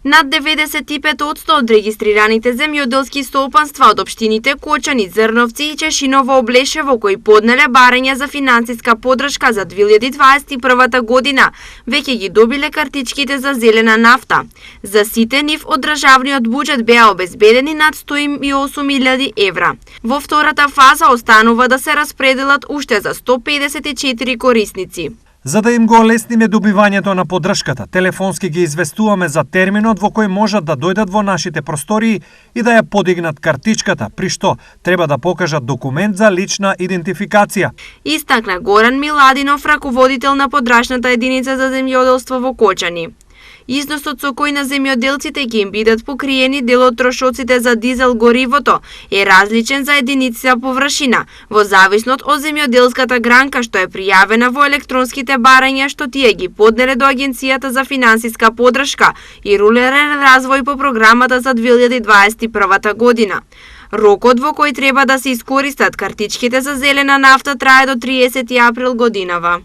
Над 95% од регистрираните земјоделски стопанства од општините Кочани, Зрновци и Чешиново Облешево кои поднеле барања за финансиска поддршка за 2021 година, веќе ги добиле картичките за зелена нафта. За сите нив од државниот буџет беа обезбедени над 108.000 евра. Во втората фаза останува да се распределат уште за 154 корисници. За да им го олесниме добивањето на поддршката, телефонски ги известуваме за терминот во кој можат да дојдат во нашите простории и да ја подигнат картичката, при што треба да покажат документ за лична идентификација. Истакна Горан Миладинов, раководител на подрачната единица за земјоделство во Кочани. Износот со кој на земјоделците ќе им бидат покриени дел од трошоците за дизел горивото е различен за единица површина, во зависност од земјоделската гранка што е пријавена во електронските барања што тие ги поднеле до Агенцијата за финансиска поддршка и рурален развој по програмата за 2021 година. Рокот во кој треба да се искористат картичките за зелена нафта трае до 30 април годинава.